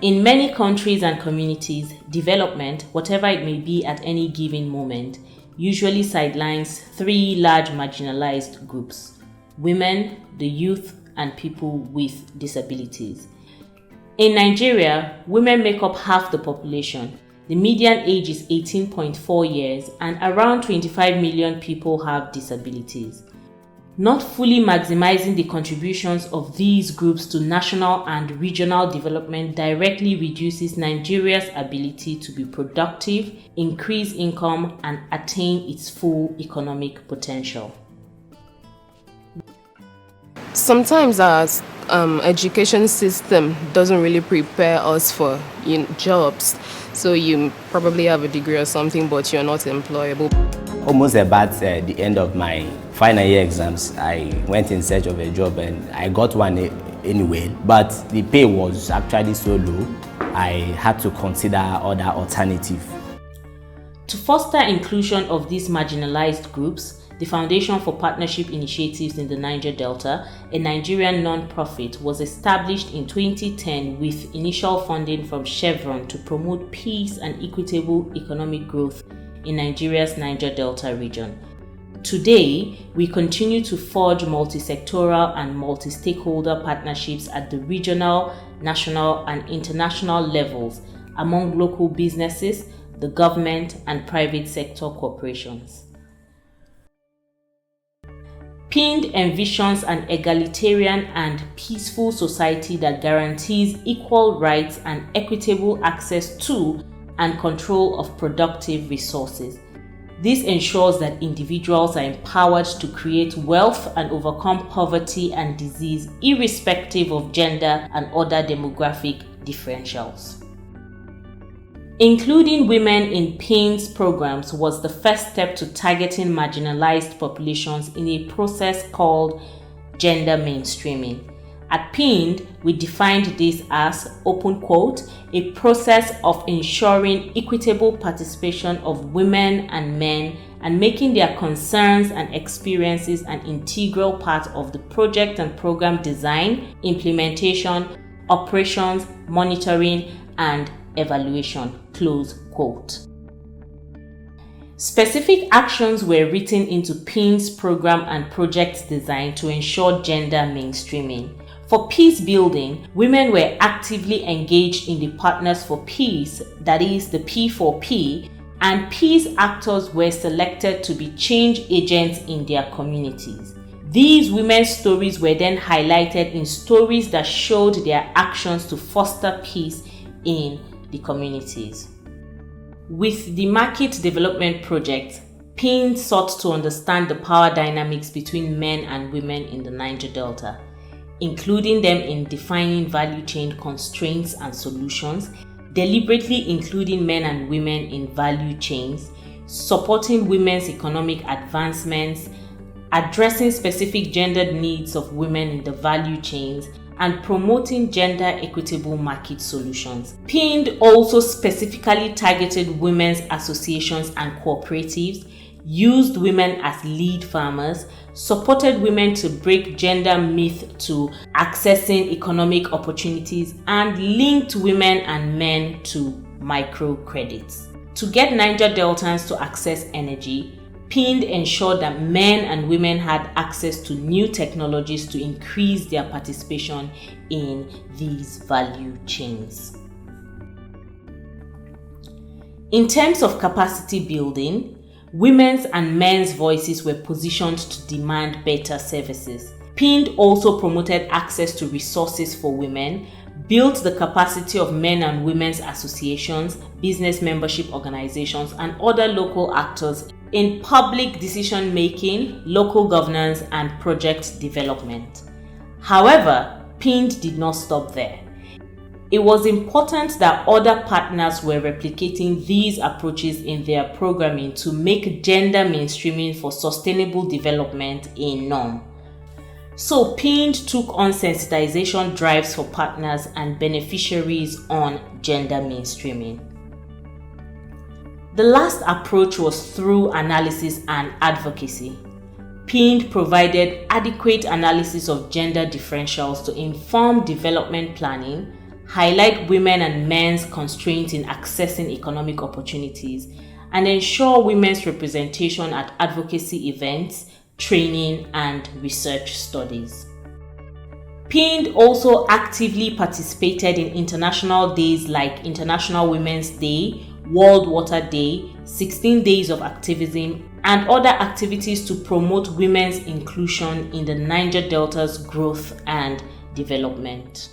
In many countries and communities, development, whatever it may be at any given moment, usually sidelines three large marginalized groups: women, the youth, and people with disabilities. In Nigeria, women make up half the population. The median age is 18.4 years, and around 25 million people have disabilities. Not fully maximizing the contributions of these groups to national and regional development directly reduces Nigeria's ability to be productive, increase income, and attain its full economic potential. Sometimes our education system doesn't really prepare us for jobs. So you probably have a degree or something, but you're not employable. Almost about the end of my final year exams, I went in search of a job and I got one anyway, but the pay was actually so low, I had to consider other alternatives. To foster inclusion of these marginalized groups, the Foundation for Partnership Initiatives in the Niger Delta, a Nigerian non-profit, was established in 2010 with initial funding from Chevron to promote peace and equitable economic growth in Nigeria's Niger Delta region. Today, we continue to forge multi-sectoral and multi-stakeholder partnerships at the regional, national, and international levels among local businesses, the government, and private sector corporations. PIND envisions an egalitarian and peaceful society that guarantees equal rights and equitable access to and control of productive resources. This ensures that individuals are empowered to create wealth and overcome poverty and disease, irrespective of gender and other demographic differentials. Including women in PIND's programs was the first step to targeting marginalized populations in a process called gender mainstreaming. At PIND, we defined this as, open quote, a process of ensuring equitable participation of women and men and making their concerns and experiences an integral part of the project and program design, implementation, operations, monitoring, and evaluation, close quote. Specific actions were written into PIN's program and project design to ensure gender mainstreaming. For peace building, women were actively engaged in the Partners for Peace, that is the P4P, and peace actors were selected to be change agents in their communities. These women's stories were then highlighted in stories that showed their actions to foster peace in the communities. With the Market Development Project, PIN sought to understand the power dynamics between men and women in the Niger Delta, including them in defining value chain constraints and solutions, deliberately including men and women in value chains, supporting women's economic advancements, addressing specific gendered needs of women in the value chains, and promoting gender equitable market solutions. PIND also specifically targeted women's associations and cooperatives, used women as lead farmers, supported women to break gender myth to accessing economic opportunities, and linked women and men to microcredits. To get Niger Deltans to access energy, PIND ensured that men and women had access to new technologies to increase their participation in these value chains. In terms of capacity building, women's and men's voices were positioned to demand better services. PIND also promoted access to resources for women, built the capacity of men and women's associations, business membership organizations, and other local actors in public decision-making, local governance, and project development. However, PIND did not stop there. It was important that other partners were replicating these approaches in their programming to make gender mainstreaming for sustainable development a norm. So PIND took on sensitization drives for partners and beneficiaries on gender mainstreaming. The last approach was through analysis and advocacy. PIND provided adequate analysis of gender differentials to inform development planning, highlight women and men's constraints in accessing economic opportunities, and ensure women's representation at advocacy events, training, and research studies. PIND also actively participated in international days like International Women's Day, World Water Day, 16 Days of Activism, and other activities to promote women's inclusion in the Niger Delta's growth and development.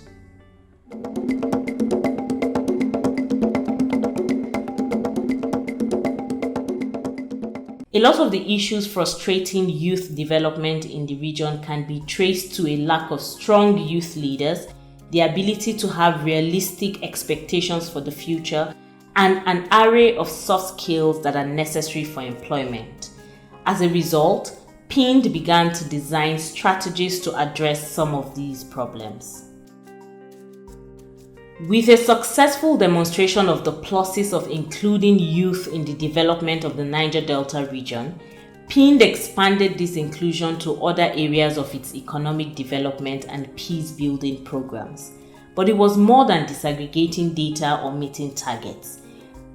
A lot of the issues frustrating youth development in the region can be traced to a lack of strong youth leaders, the ability to have realistic expectations for the future, and an array of soft skills that are necessary for employment. As a result, PIND began to design strategies to address some of these problems. With a successful demonstration of the pluses of including youth in the development of the Niger Delta region, PIND expanded this inclusion to other areas of its economic development and peace-building programs. But it was more than disaggregating data or meeting targets.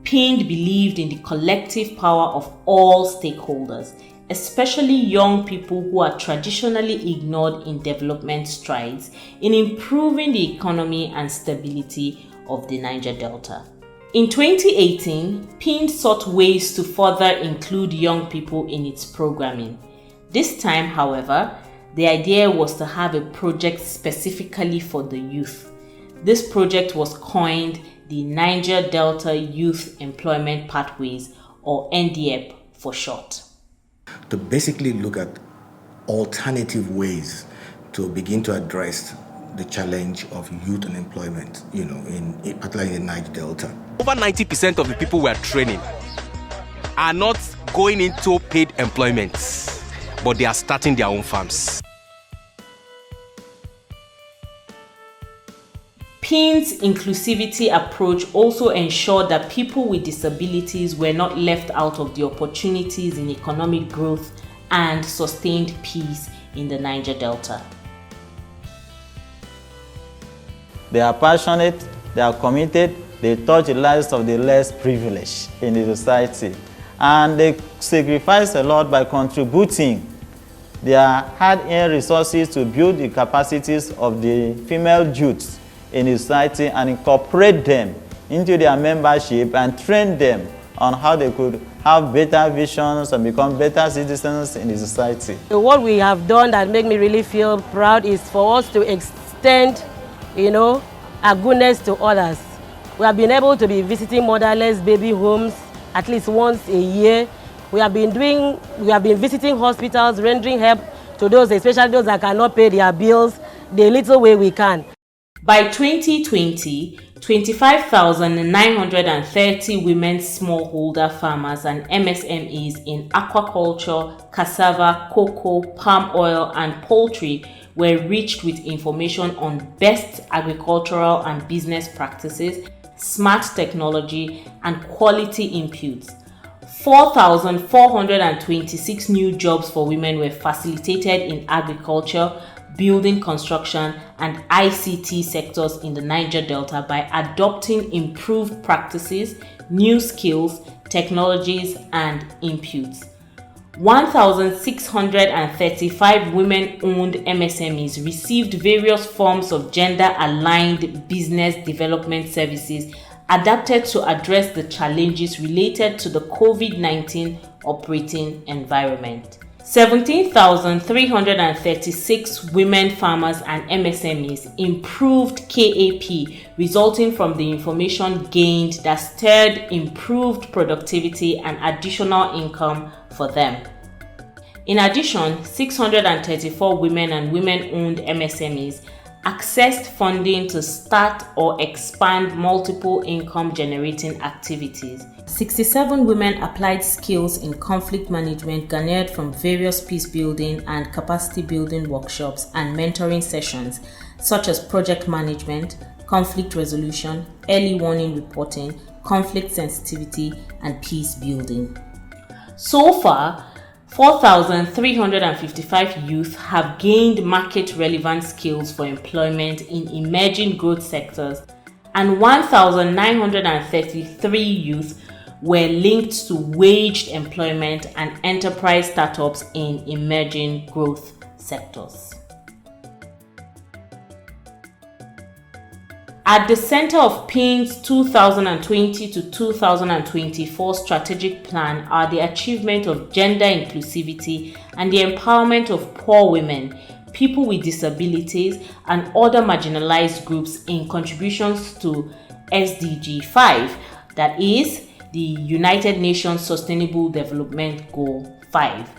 PIND believed in the collective power of all stakeholders, especially young people who are traditionally ignored in development strides, in improving the economy and stability of the Niger Delta. In 2018, PIND sought ways to further include young people in its programming. This time, however, the idea was to have a project specifically for the youth. This project was coined the Niger Delta Youth Employment Pathways, or NDEP for short. To basically look at alternative ways to begin to address the challenge of youth unemployment, particularly in the Niger Delta. Over 90% of the people we are training are not going into paid employment, but they are starting their own farms. PIND's inclusivity approach also ensured that people with disabilities were not left out of the opportunities in economic growth and sustained peace in the Niger Delta. They are passionate, they are committed, they touch the lives of the less privileged in the society, and they sacrifice a lot by contributing their hard-earned resources to build the capacities of the female youths in the society and incorporate them into their membership and train them on how they could have better visions and become better citizens in the society. What we have done that makes me really feel proud is for us to extend, our goodness to others. We have been able to be visiting motherless baby homes at least once a year. We have been visiting hospitals, rendering help to those, especially those that cannot pay their bills, the little way we can. By 2020, 25,930 women smallholder farmers and MSMEs in aquaculture, cassava, cocoa, palm oil, and poultry were reached with information on best agricultural and business practices, smart technology, and quality inputs. 4,426 new jobs for women were facilitated in agriculture, building construction, and ICT sectors in the Niger Delta by adopting improved practices, new skills, technologies, and inputs. 1,635 women-owned MSMEs received various forms of gender-aligned business development services adapted to address the challenges related to the COVID-19 operating environment. 17,336 women farmers and MSMEs improved KAP, resulting from the information gained that stirred improved productivity and additional income for them. In addition, 634 women and women-owned MSMEs accessed funding to start or expand multiple income-generating activities, 67 women applied skills in conflict management garnered from various peace building and capacity building workshops and mentoring sessions such as project management, conflict resolution, early warning reporting, conflict sensitivity, and peace building. So far, 4,355 youth have gained market-relevant skills for employment in emerging growth sectors, and 1,933 youth were linked to waged employment and enterprise startups in emerging growth sectors. At the center of PIN's 2020 to 2024 strategic plan are the achievement of gender inclusivity and the empowerment of poor women, people with disabilities, and other marginalized groups in contributions to SDG 5, that is, the United Nations Sustainable Development Goal 5.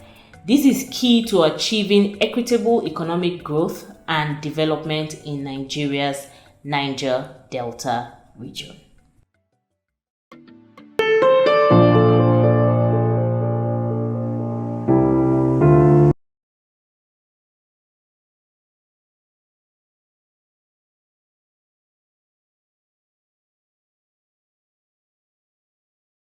This is key to achieving equitable economic growth and development in Nigeria's Niger Delta region.